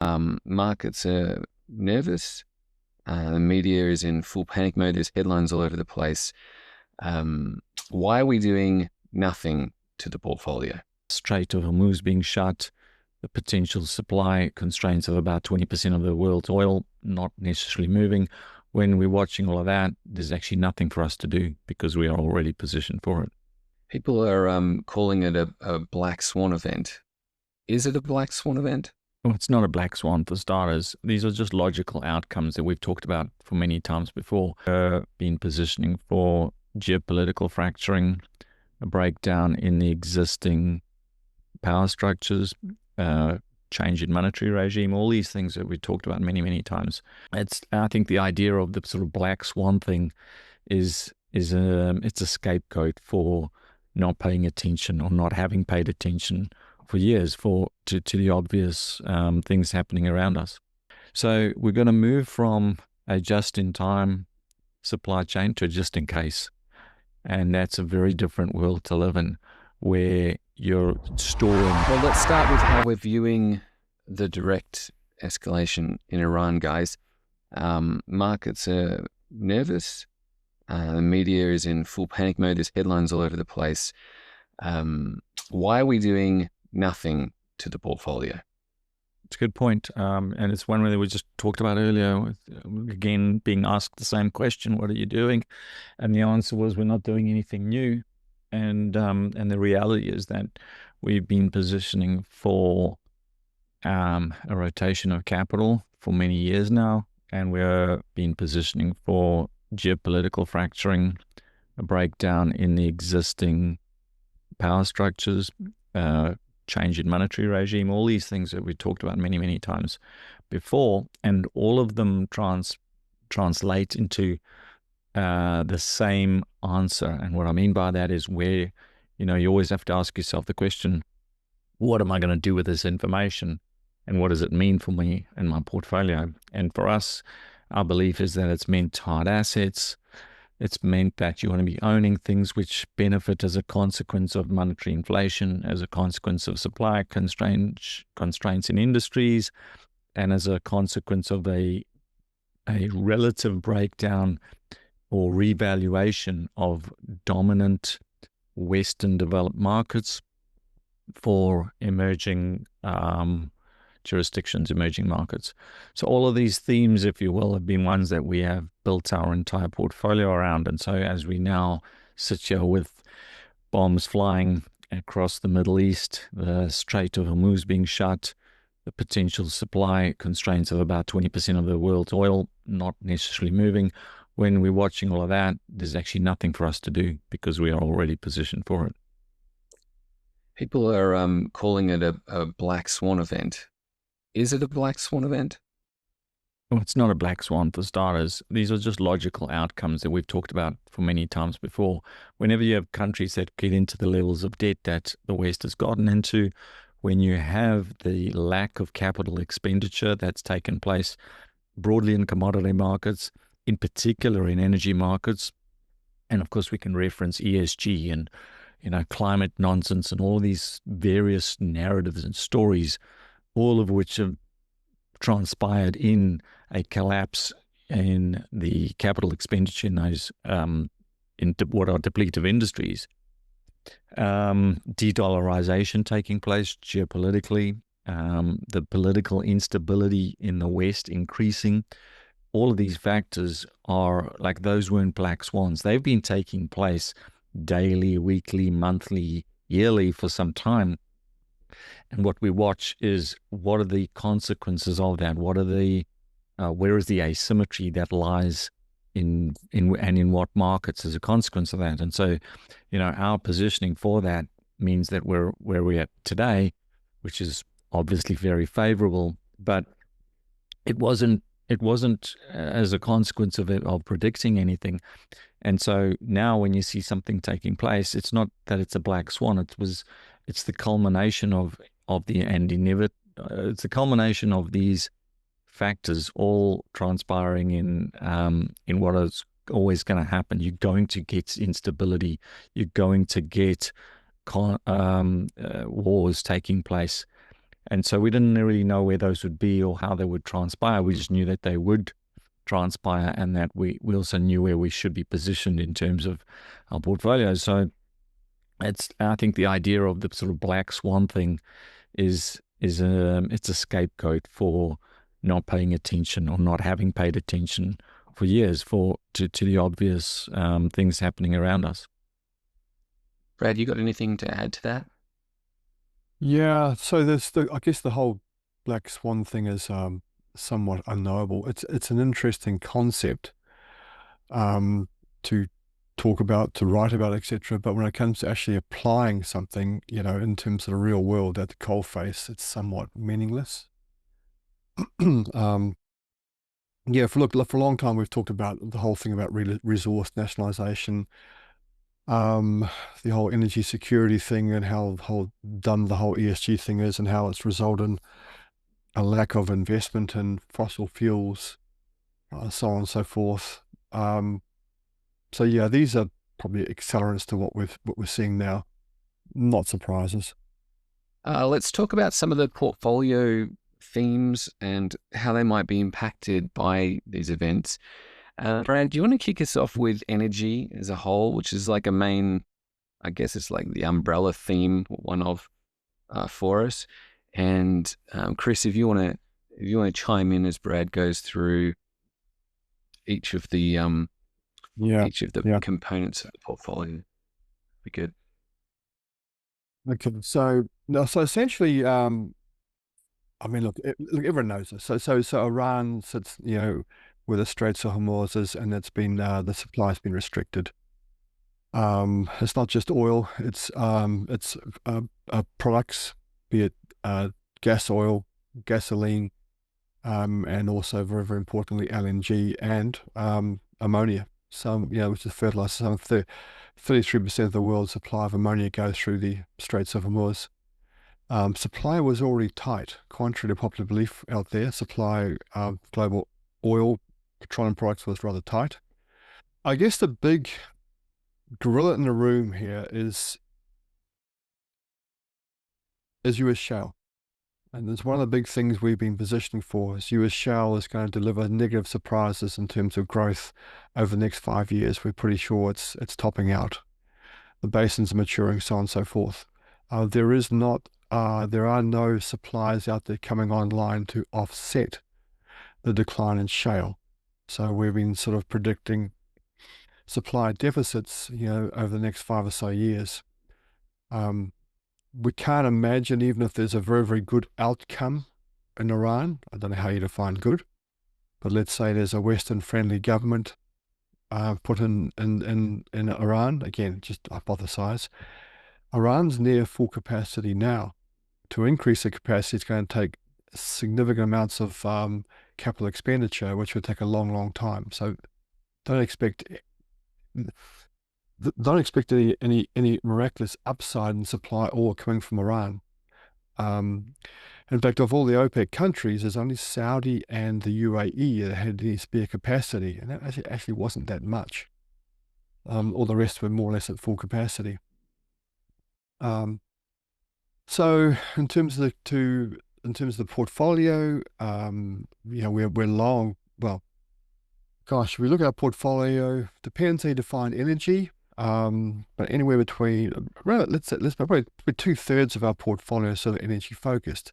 Markets are nervous. The media is in full panic mode. There's headlines all over the place. Why are we doing nothing to the portfolio? Strait of Hormuz being shut, the potential supply constraints of about 20% of the world's oil not necessarily moving. When we're watching all of that, there's actually nothing for us to do because we are already positioned for it. People are calling it a black swan event. Is it a black swan event? Well, it's not a black swan for starters. These are just logical outcomes that we've talked about for many times before. Been positioning for geopolitical fracturing, a breakdown in the existing power structures, change in monetary regime, all these things that we talked about many, many times. I think the idea of the sort of black swan thing is it's a scapegoat for not paying attention or not having paid attention for years to the obvious things happening around us. So we're going to move from a just-in-time supply chain to a just-in-case. And that's a very different world to live in, where you're storing. Well, let's start with how we're viewing the direct escalation in Iran, guys. Markets are nervous. The media is in full panic mode. There's headlines all over the place. Why are we doing nothing to the portfolio? It's a good point. And it's one that we just talked about earlier, with, again, being asked the same question, what are you doing? And the answer was, we're not doing anything new. And the reality is that we've been positioning for a rotation of capital for many years now, and we're been positioning for geopolitical fracturing, a breakdown in the existing power structures, change in monetary regime, all these things that we talked about many, many times before, and all of them translate into the same answer. And what I mean by that is where, you always have to ask yourself the question, what am I going to do with this information? And what does it mean for me and my portfolio? And for us, our belief is that it's meant hard assets. It's meant that you want to be owning things which benefit as a consequence of monetary inflation, as a consequence of supply constraints in industries, and as a consequence of a relative breakdown or revaluation of dominant Western developed markets for emerging jurisdictions, emerging markets. So all of these themes, if you will, have been ones that we have built our entire portfolio around. And so as we now sit here with bombs flying across the Middle East, the Strait of Hormuz being shut, the potential supply constraints of about 20% of the world's oil not necessarily moving, when we're watching all of that, there's actually nothing for us to do because we are already positioned for it. People are calling it a black swan event. Is it a black swan event? Well, it's not a black swan for starters. These are just logical outcomes that we've talked about for many times before. Whenever you have countries that get into the levels of debt that the West has gotten into, when you have the lack of capital expenditure that's taken place broadly in commodity markets, in particular in energy markets, and of course we can reference ESG and climate nonsense and all these various narratives and stories, all of which have transpired in a collapse in the capital expenditure in those what are depletive industries, de-dollarization taking place geopolitically, the political instability in the West increasing. All of these factors are like, those weren't black swans. They've been taking place daily, weekly, monthly, yearly for some time. And what we watch is, what are the consequences of that? What are where is the asymmetry that lies in what markets as a consequence of that? And so, our positioning for that means that we're where we're at today, which is obviously very favorable, but it wasn't as a consequence of predicting anything. And so now when you see something taking place, it's not that it's a black swan. It's the culmination it's the culmination of these factors all transpiring in what is always going to happen. You're going to get instability. You're going to get wars taking place. And so we didn't really know where those would be or how they would transpire. We just knew that they would transpire, and that we also knew where we should be positioned in terms of our portfolio. So I think the idea of the sort of black swan thing is it's a scapegoat for not paying attention or not having paid attention for years to the obvious things happening around us. Brad, you got anything to add to that? Yeah, so I guess the whole black swan thing is somewhat unknowable. It's an interesting concept to talk about, to write about, etc. But when it comes to actually applying something, in terms of the real world at the coalface, it's somewhat meaningless. Yeah, for a long time we've talked about the whole thing about resource nationalization, the whole energy security thing, and how dumb the whole ESG thing is, and how it's resulted in a lack of investment in fossil fuels, so on and so forth. So yeah, these are probably accelerants to what we're seeing now. Not surprises. Let's talk about some of the portfolio themes and how they might be impacted by these events. Brad, do you want to kick us off with energy as a whole, which is like a main, I guess it's like the umbrella theme, one of for us. And Chris, if you want to chime in as Brad goes through each of the components of the portfolio, be good. Okay, so essentially, I mean, look, everyone knows this. So Iran sits, where the Straits of Hormuz is, and it's been the supply has been restricted. It's not just oil; it's products, be it gas, oil, gasoline, and also very, very importantly LNG and ammonia. Which is fertilizer. 33% of the world's supply of ammonia goes through the Straits of Hormuz. Supply was already tight, contrary to popular belief out there. Supply of global oil, petroleum products was rather tight. I guess the big gorilla in the room here is US shale. And it's one of the big things we've been positioning for, is US shale is going to deliver negative surprises in terms of growth over the next 5 years. We're pretty sure it's topping out. The basins are maturing, so on and so forth. There are no supplies out there coming online to offset the decline in shale. So we've been sort of predicting supply deficits, over the next 5 or so years. We can't imagine, even if there's a very, very good outcome in Iran, I don't know how you define good, but let's say there's a Western-friendly government put in Iran, again, just hypothesize. Iran's near full capacity now. To increase the capacity, it's going to take significant amounts of capital expenditure, which would take a long, long time. So don't expect any miraculous upside in supply ore coming from Iran. In fact, of all the OPEC countries, there's only Saudi and the UAE that had any spare capacity, and that actually wasn't that much. All the rest were more or less at full capacity. So in terms of the portfolio, we're long. Well, gosh, if we look at our portfolio, depends how you define energy. But anywhere between, let's probably 2/3 of our portfolio is sort of energy focused.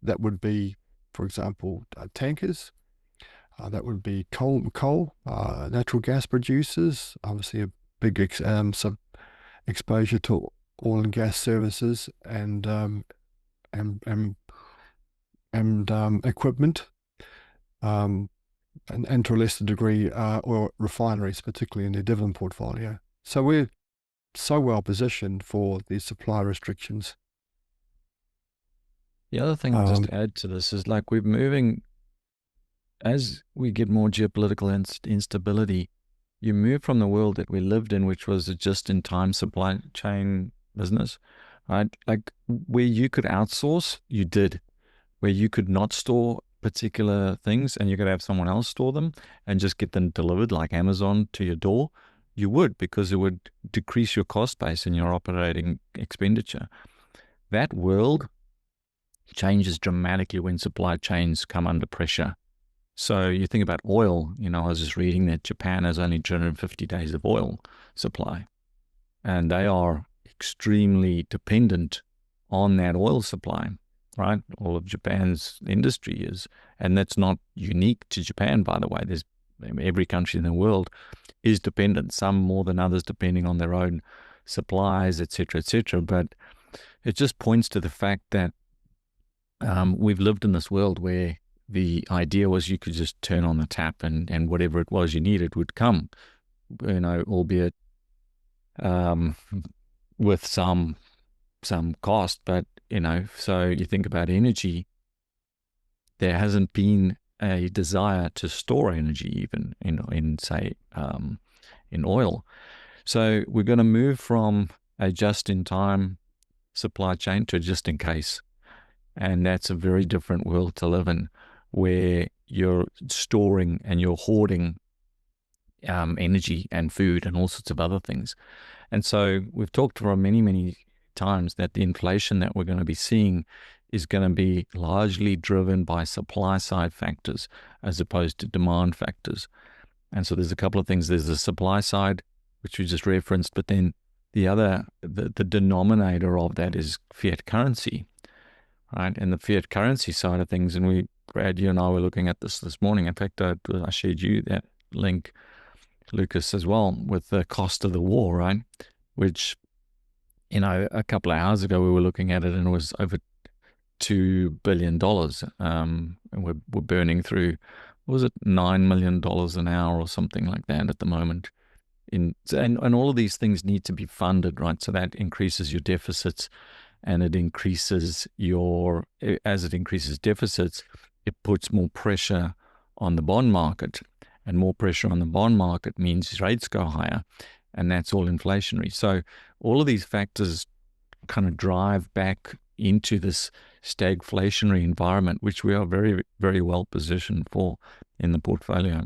That would be, for example, tankers. That would be coal, natural gas producers. Obviously, a big some exposure to oil and gas services and equipment. And to a lesser degree, oil refineries, particularly in their dividend portfolio. So we're so well positioned for these supply restrictions. The other thing I'll just add to this is, like, we're moving, as we get more geopolitical instability, you move from the world that we lived in, which was a just-in-time supply chain business, right? Like, where you could outsource, you did. Where you could not store particular things and you could have someone else store them and just get them delivered, like Amazon, to your door, you would, because it would decrease your cost base and your operating expenditure. That world changes dramatically when supply chains come under pressure. So you think about oil, I was just reading that Japan has only 250 days of oil supply, and they are extremely dependent on that oil supply, right? All of Japan's industry is, and that's not unique to Japan, by the way. There's every country in the world is dependent, some more than others, depending on their own supplies, et cetera, but it just points to the fact that we've lived in this world where the idea was you could just turn on the tap and whatever it was you needed would come, albeit with some cost. But, so you think about energy, there hasn't been a desire to store energy even in say, in oil. So we're going to move from a just-in-time supply chain to a just-in-case. And that's a very different world to live in, where you're storing and you're hoarding energy and food and all sorts of other things. And so we've talked for many times that the inflation that we're going to be seeing is going to be largely driven by supply side factors as opposed to demand factors. And so there's a couple of things. There's the supply side, which we just referenced, but then the denominator of that is fiat currency, right? And the fiat currency side of things, and Brad, you and I were looking at this morning. In fact, I shared you that link, Lucas, as well, with the cost of the war, right? Which, a couple of hours ago we were looking at it, and it was over $2 billion. And we're burning through, what was it, $9 million an hour or something like that at the moment. And all of these things need to be funded, right? So that increases your deficits, and it increases as it increases deficits, it puts more pressure on the bond market, and more pressure on the bond market means rates go higher, and that's all inflationary. So all of these factors kind of drive back into this stagflationary environment, which we are very, very well positioned for in the portfolio.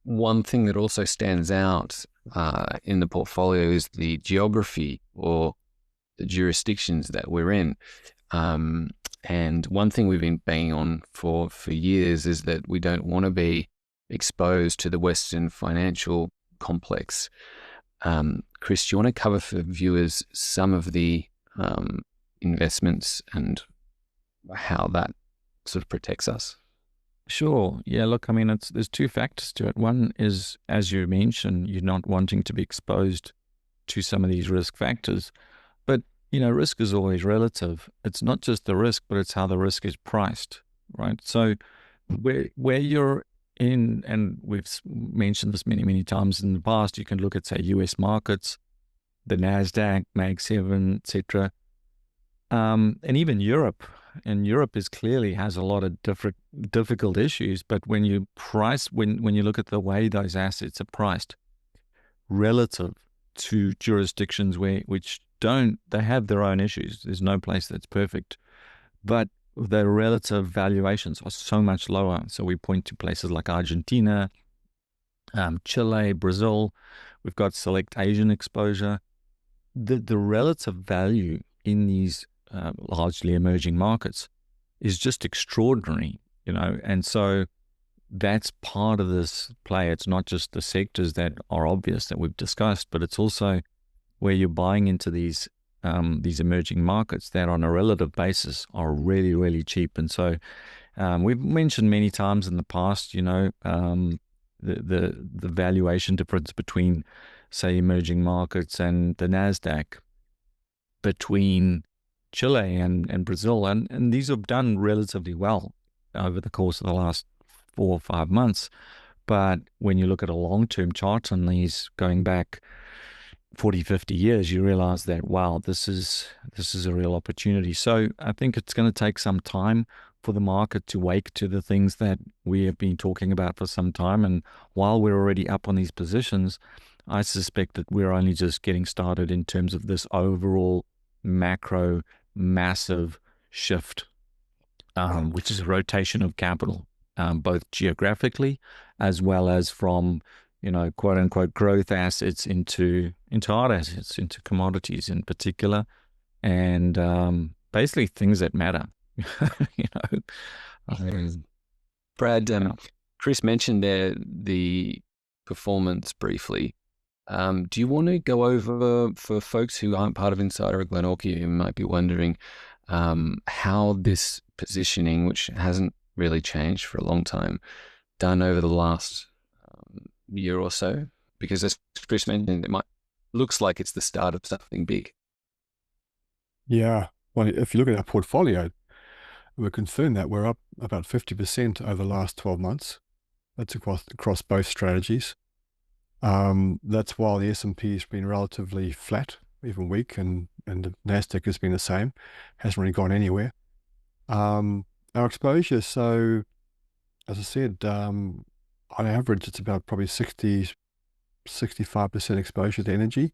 One thing that also stands out in the portfolio is the geography or the jurisdictions that we're in. And one thing we've been banging on for years is that we don't want to be exposed to the Western financial complex. Chris, do you want to cover for viewers some of the investments and how that sort of protects us? Sure. Yeah, look, I mean, there's two factors to it. One is, as you mentioned, you're not wanting to be exposed to some of these risk factors. But, risk is always relative. It's not just the risk, but it's how the risk is priced, right? So where you're in, and we've mentioned this many times in the past, you can look at, say, US markets, the NASDAQ, Mag 7, etc. And even Europe. And Europe clearly has a lot of difficult issues, but when you look at the way those assets are priced relative to jurisdictions they have their own issues. There's no place that's perfect, but their relative valuations are so much lower. So we point to places like Argentina, Chile, Brazil. We've got select Asian exposure. The relative value in these largely emerging markets is just extraordinary, and so that's part of this play. It's not just the sectors that are obvious that we've discussed, but it's also where you're buying into these emerging markets that on a relative basis are really, really cheap. And so we've mentioned many times in the past, the valuation difference between, say, emerging markets and the NASDAQ, between Chile and Brazil, and these have done relatively well over the course of the last 4 or 5 months. But when you look at a long-term chart on these going back 40, 50 years, you realize that, wow, this is a real opportunity. So I think it's going to take some time for the market to wake to the things that we have been talking about for some time. And while we're already up on these positions, I suspect that we're only just getting started in terms of this overall macro massive shift, which is a rotation of capital, both geographically as well as from, quote unquote growth assets into hard assets, into commodities in particular. And basically things that matter. You know, Brad, Chris mentioned there the performance briefly. Do you want to go over, for folks who aren't part of Insider or Glenorchy, who might be wondering how this positioning, which hasn't really changed for a long time, done over the last year or so? Because as Chris mentioned, looks like it's the start of something big. Yeah. Well, if you look at our portfolio, we're concerned that we're up about 50% over the last 12 months. That's across both strategies. That's while the S&P has been relatively flat, even weak, and the NASDAQ has been the same, hasn't really gone anywhere. Our exposure, so as I said, on average, it's about probably 65% exposure to energy.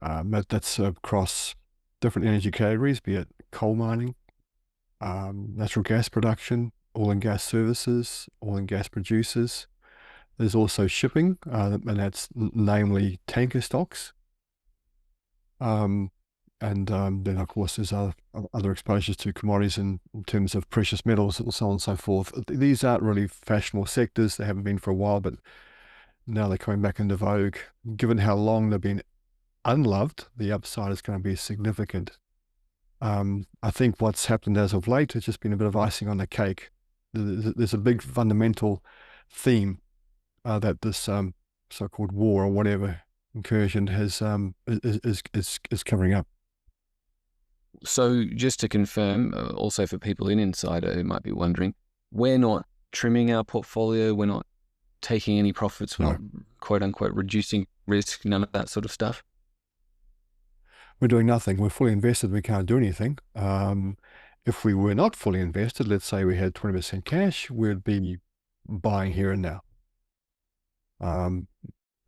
That's across different energy categories, be it coal mining, natural gas production, oil and gas services, oil and gas producers. There's also shipping, and that's namely tanker stocks. And then, of course, there's other exposures to commodities in terms of precious metals and so on and so forth. These aren't really fashionable sectors. They haven't been for a while, but now they're coming back into vogue. Given how long they've been unloved, the upside is going to be significant. I think what's happened as of late has just been a bit of icing on the cake. There's a big fundamental theme that this so-called war or whatever incursion is covering up. So just to confirm, also for people in Insider who might be wondering, we're not trimming our portfolio, we're not taking any profits, we're not quote unquote reducing risk, none of that sort of stuff? We're doing nothing. We're fully invested. We can't do anything. If we were not fully invested, let's say we had 20% cash, we'd be buying here and now.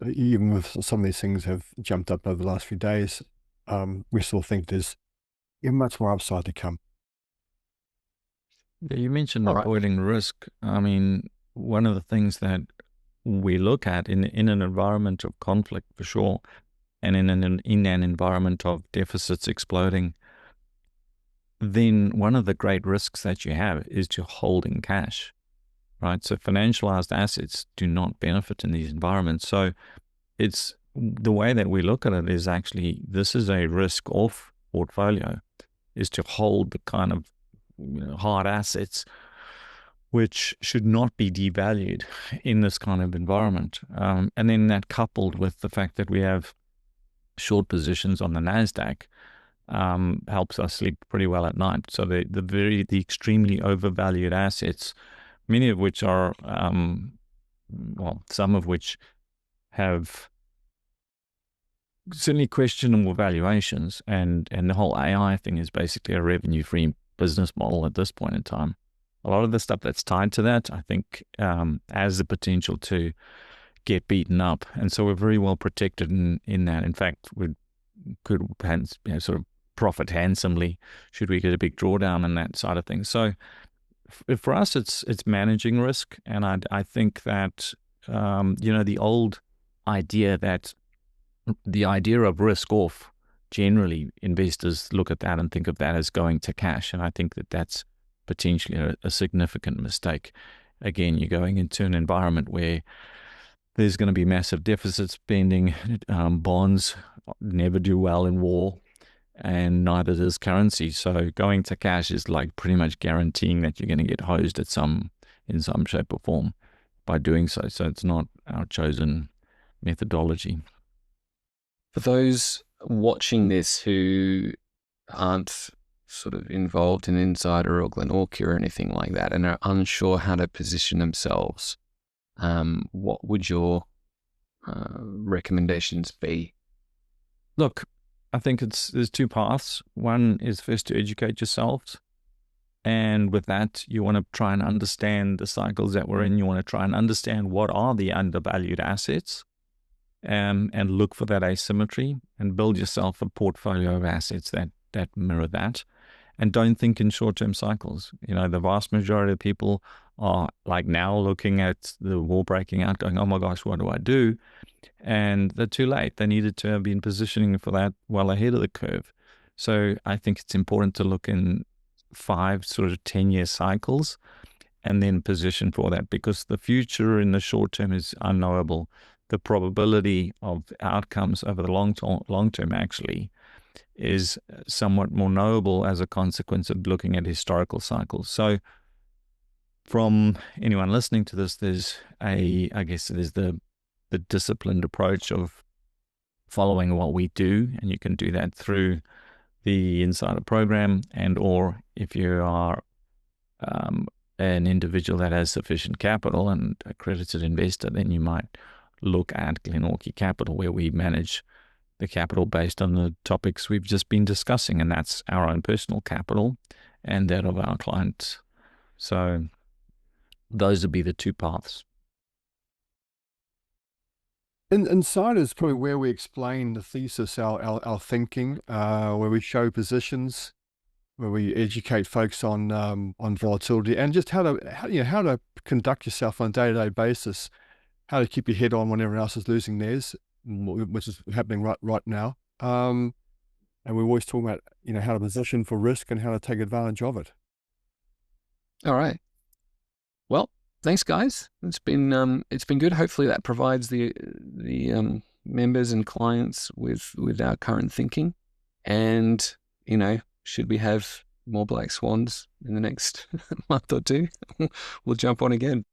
Even if some of these things have jumped up over the last few days, we still think there's much more upside to come. Yeah, you mentioned avoiding risk. I mean, one of the things that we look at in an environment of conflict, for sure, and in an environment of deficits exploding, then one of the great risks that you have is to hold in cash, right? So financialized assets do not benefit in these environments. So it's the way that we look at it is actually, this is a risk off portfolio, is to hold the kind of hard assets which should not be devalued in this kind of environment. And then that coupled with the fact that we have short positions on the NASDAQ helps us sleep pretty well at night. So the extremely overvalued assets, many of which are, some of which have certainly questionable valuations, and the whole AI thing is basically a revenue-free business model at this point in time. A lot of the stuff that's tied to that, I think, has the potential to get beaten up, and so we're very well protected in that. In fact, we could sort of profit handsomely should we get a big drawdown on that side of things. So for us, it's managing risk, and I think that the old idea of risk off, generally investors look at that and think of that as going to cash, and I think that that's potentially a significant mistake. Again, you're going into an environment where there's going to be massive deficit spending. Bonds never do well in war, and neither does currency. So going to cash is like pretty much guaranteeing that you're going to get hosed in some shape or form by doing so. So it's not our chosen methodology. For those watching this who aren't sort of involved in Insider or Glenorchy or anything like that and are unsure how to position themselves, what would your recommendations be? Look, I think there's two paths. One is first to educate yourselves. And with that, you want to try and understand the cycles that we're in. You want to try and understand what are the undervalued assets, and look for that asymmetry and build yourself a portfolio of assets that mirror that. And don't think in short-term cycles. The vast majority of people are like now looking at the war breaking out going, oh my gosh, what do I do? And they're too late. They needed to have been positioning for that well ahead of the curve. So I think it's important to look in 5 sort of 10-year cycles and then position for that, because the future in the short term is unknowable. The probability of outcomes over the long term actually is somewhat more knowable as a consequence of looking at historical cycles. So from anyone listening to this, there's the disciplined approach of following what we do, and you can do that through the Insider program, and or if you are an individual that has sufficient capital and accredited investor, then you might look at Glenorchy Capital, where we manage the capital based on the topics we've just been discussing, and that's our own personal capital and that of our clients. So those would be the 2 paths. Insider is probably where we explain the thesis, our thinking, where we show positions, where we educate folks on volatility and just how to conduct yourself on a day-to-day basis, how to keep your head on when everyone else is losing theirs, which is happening right now. And we're always talking about how to position for risk and how to take advantage of it. All right. Well, thanks, guys. It's been good. Hopefully, that provides the members and clients with our current thinking. And should we have more black swans in the next month or two, we'll jump on again.